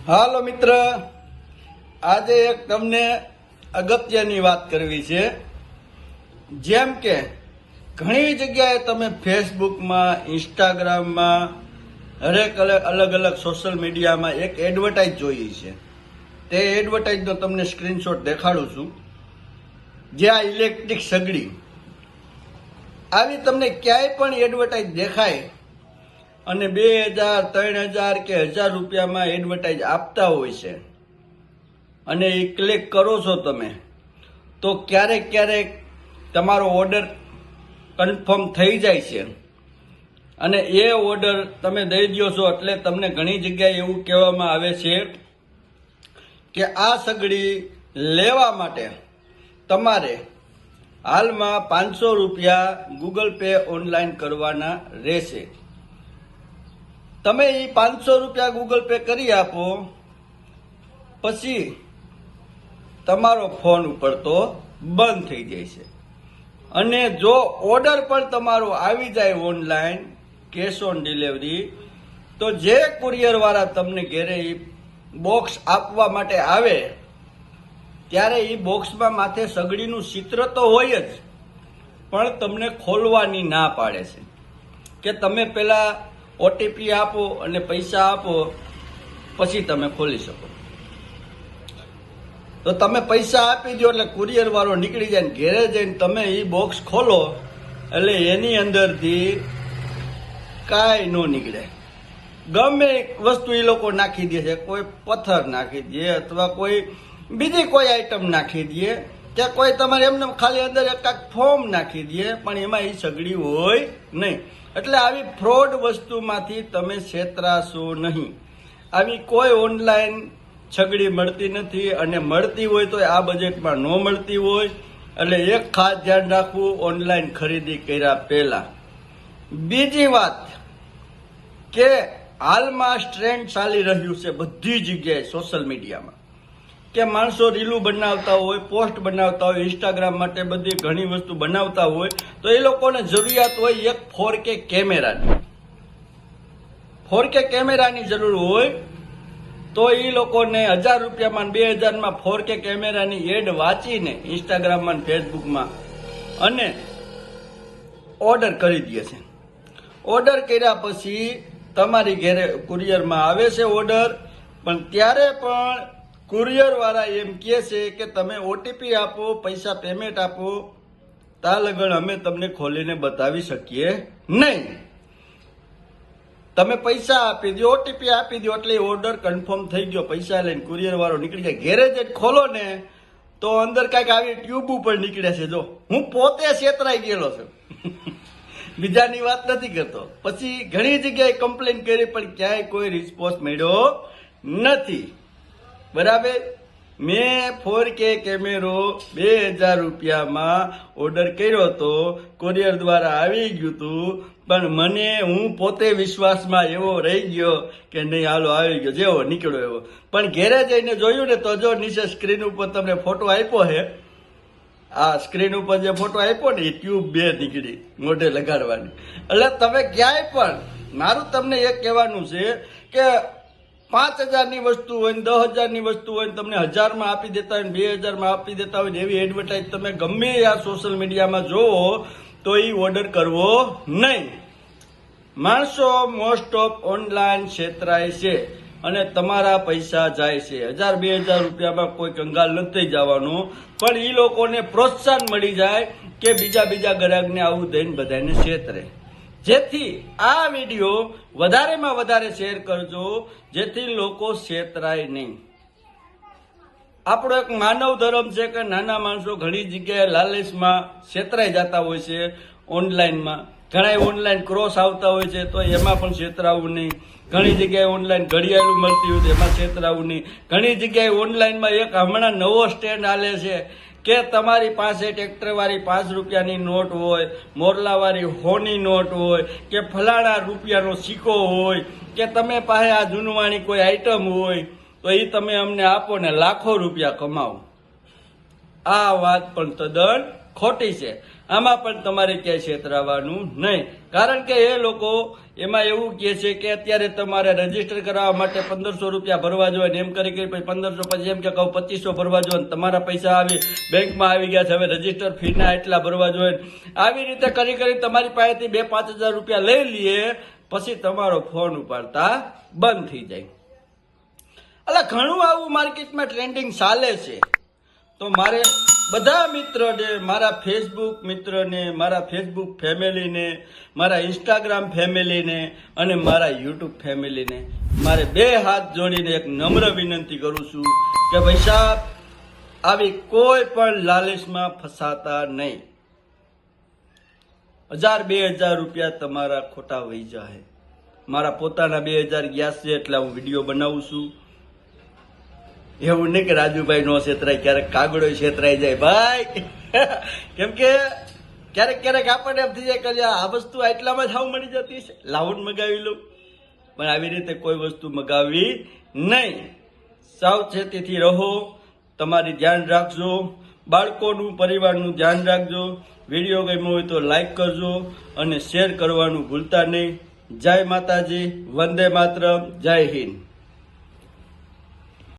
હાલો મિત્ર, આજે એક તમને અગત્યની વાત કરવી છે. જેમ કે ઘણી જગ્યાએ તમે ફેસબુકમાં, ઇન્સ્ટાગ્રામમાં, હરેક અલગ અલગ સોશિયલ મીડિયામાં એક એડવર્ટાઇઝ જોઈ છે. તે એડવર્ટાઇઝનો તમને સ્ક્રીનશોટ દેખાડું છું. જે આ ઇલેક્ટ્રિક સગડી આવી તમને ક્યાંય પણ એડવર્ટાઇઝ દેખાય અને 2000, 3000 કે 1000 રૂપિયામાં એડવર્ટાઇઝ આપતા હોય છે અને એ ક્લિક કરો છો તમે, તો ક્યારેક ક્યારેક તમારો ઓર્ડર કન્ફર્મ થઈ જાય છે અને એ ઓર્ડર તમે દઈ દો છો. એટલે તમને ઘણી જગ્યાએ એવું કહેવામાં આવે છે કે આ સગડી લેવા માટે તમારે હાલમાં 500 રૂપિયા ગૂગલ પે ઓનલાઈન કરવાના રહેશે. તમે એ 500 રૂપિયા ગૂગલ પે કરી આપો, પછી તમારો ફોન ઉપર તો બંધ થઈ જાય છે. અને જો ઓર્ડર પણ તમારો આવી જાય ઓનલાઈન કેશ ઓન ડિલિવરી, તો જે કુરિયર વાળા તમને ઘરે એ બોક્સ આપવા માટે આવે ત્યારે એ બોક્સમાં માથે સગડીનું ચિત્ર તો હોય જ, પણ તમને ખોલવાની ના પાડે છે કે તમે પહેલા ઓટીપી આપો અને પૈસા આપો, પછી તમે ખોલી શકો. તો તમે પૈસા આપી દો એટલે કુરિયર વાળો નીકળી જાય ને ઘેરે જઈને તમે એ બોક્સ ખોલો એટલે એની અંદરથી કાંઈ ન નીકળે. ગમે એક વસ્તુ એ લોકો નાખી દે છે. કોઈ પથ્થર નાખી દે અથવા કોઈ બીજી કોઈ આઈટમ નાખી દે કે કોઈ તમારે એમને ખાલી અંદર એક ફોર્મ નાખી દે, પણ એમાં એ સગડી હોય નહીં. એટલે આવી ફ્રોડ વસ્તુમાંથી તમે છેતરાશો નહીં. આવી કોઈ ઓનલાઈન સગડી મળતી નથી, અને મળતી હોય તો આ બજેટમાં ન મળતી હોય. એટલે એક ખાસ ધ્યાન રાખવું ઓનલાઈન ખરીદી કર્યા પહેલા. બીજી વાત કે હાલમાં ટ્રેન્ડ ચાલી રહ્યું છે બધી જગ્યાએ સોશિયલ મીડિયામાં કે માણસો રીલું બનાવતા હોય, પોસ્ટ બનાવતા હોય, ઇન્સ્ટાગ્રામ માટે બધી ઘણી વસ્તુ બનાવતા હોય, તો એ લોકોને જરૂરિયાત હોય એક 4K કેમેરાની. 4K કેમેરાની જરૂર હોય તો એ લોકોને 1000 રૂપિયામાં 2000માં 4K કેમેરાની એડ વાંચીને ઇન્સ્ટાગ્રામમાં, ફેસબુકમાં અને ઓર્ડર કરી દે છે. ઓર્ડર કર્યા પછી તમારી ઘરે કુરિયરમાં આવે છે ઓર્ડર, પણ ત્યારે પણ કુરિયર વાળા એમ કહે છે કે તમે ઓટીપી આપો, પૈસા પેમેન્ટ આપો, ત્યાં લગન અમે તમને ખોલીને બતાવી શકીએ નહીં. તમે પૈસા આપી દો, ઓટીપી આપી દો એટલે ઓર્ડર કન્ફર્મ થઈ ગયો. પૈસા લઈને કુરિયર વાળો નીકળી જાય. ઘેરે જ ખોલો ને તો અંદર કાંઈક આવી ટ્યુબ ઉપર નીકળે છે. જો હું પોતે છેતરાઈ ગયેલો છું, બીજાની વાત નથી કરતો. પછી ઘણી જગ્યાએ કમ્પ્લેન કરી પણ ક્યાંય કોઈ રિસ્પોન્સ મળ્યો નથી. બરાબર. મેં 4K કેમેરો 2000 રૂપિયામાં ઓર્ડર કર્યો હતો, કુરિયર દ્વારા આવી ગયું હતું, પણ મને હું પોતે વિશ્વાસમાં એવો રહી ગયો કે નહીં હાલો આવી ગયો, જેવો નીકળ્યો એવો. પણ ઘેરે જઈને જોયું ને તો જો નીચે સ્ક્રીન ઉપર તમને ફોટો આપ્યો છે. આ સ્ક્રીન ઉપર જે ફોટો આપ્યો ને એ ટ્યુબ 2 નીકળી મોઢે લગાડવાની. એટલે તમે ક્યાંય પણ, મારું તમને એક કહેવાનું છે કે 5000 ની વસ્તુ હોય ને 10,000 ની વસ્તુ હોય ને તમને 1000માં આપી દેતા હોય ને 2000માં આપી દેતા હોય ને એવી એડવર્ટાઇઝ તમે ગમે આ સોશિયલ મીડિયામાં જોવો તો એ ઓર્ડર કરવો નહીં. માણસો મોસ્ટ ઓફ ઓનલાઈન છેતરાય છે અને તમારા પૈસા જાય છે. 1000-2000 રૂપિયામાં કોઈ કંગાલ નથી જવાનું, પણ એ લોકોને પ્રોત્સાહન મળી જાય કે બીજા ગ્રાહકને આવું દઈને બધાને છેતરે. જેથી આ વિડીયો વધારેમાં વધારે શેર કરજો, જેથી લોકો છેતરાય નહીં. આપણો એક માનવ ધર્મ છે કે નાના માણસો ઘણી જગ્યાએ લાલચમાં છેતરાઈ જતા હોય છે. ઓનલાઈનમાં ઘણા ઓનલાઈન ક્રોસ આવતા હોય છે, તો એમાં પણ છેતરાવું નહીં. ઘણી જગ્યાએ ઓનલાઈન ઘડિયાળું મળતી હોય તો એમાં છેતરાવું નહીં. ઘણી જગ્યાએ ઓનલાઈનમાં એક હમણાં નવો સ્ટેન્ડ આલે છે કે તમારી પાસે ટ્રેક્ટરવાળી 5 રૂપિયાની નોટ હોય, મોરલાવાળી હોની નોટ હોય, કે ફલાણા રૂપિયાનો સિક્કો હોય, કે તમે પાસે આ જૂનવાણી કોઈ આઈટમ હોય તો એ તમે અમને આપો ને લાખો રૂપિયા કમાવો. આ વાત પણ તદ્દન ખોટી છે. આમાં પણ તમારે ક્યાંય છેતરાવાનું નહીં, કારણ કે એ લોકો એમાં એવું કહે છે કે અત્યારે તમારે રજીસ્ટર કરાવવા માટે 1500 રૂપિયા ભરવા જોઈએ ને એમ કરી પછી 1500 પછી એમ કે કહું 2500 ભરવા જોઈએ ને તમારા પૈસા આવી બેંકમાં આવી ગયા છે, હવે રજીસ્ટર ફીના એટલા ભરવા જોઈએ. આવી રીતે કરી તમારી પાસેથી 2-5 હજાર રૂપિયા લઈ લઈએ, પછી તમારો ફોન ઉપાડતા બંધ થઈ જાય. એટલે ઘણું આવું માર્કેટમાં ટ્રેન્ડિંગ ચાલે છે. તો મારે બધા મિત્રોને, મારા ફેસબુક મિત્રોને, મારા ફેસબુક ફેમિલીને, મારા ઇન્સ્ટાગ્રામ ફેમિલીને અને મારા યુટ્યુબ ફેમિલીને મારે 2 હાથ જોડીને એક નમ્ર વિનંતી કરું છું કે ભાઈ સાહેબ, આવી કોઈ પણ લાલચમાં ફસાતા નહીં. 1000-2000 રૂપિયા તમારા ખોટા વહી જાય. મારા પોતાના 2000 ગયા છે એટલે હું વિડીયો બનાવું છું. એવું નહીં કે રાજુભાઈ નો છેતરાય, ક્યારેક કાગડો છેતરાઈ જાય ભાઈ. કેમ કે ક્યારેક આપણને એમ થઈ જાય કે આ વસ્તુ આટલામાં જ હાવ મળી જતી છે, લાવણ મગાવી લઉં. પણ આવી રીતે કોઈ વસ્તુ મગાવવી નહીં. સાવચેતીથી રહો, તમારી ધ્યાન રાખજો, બાળકોનું, પરિવારનું ધ્યાન રાખજો. વિડીયો ગમ્યો હોય તો લાઈક કરજો અને શેર કરવાનું ભૂલતા નહીં. જય માતાજી, વંદે માતરમ, જય હિન્દ.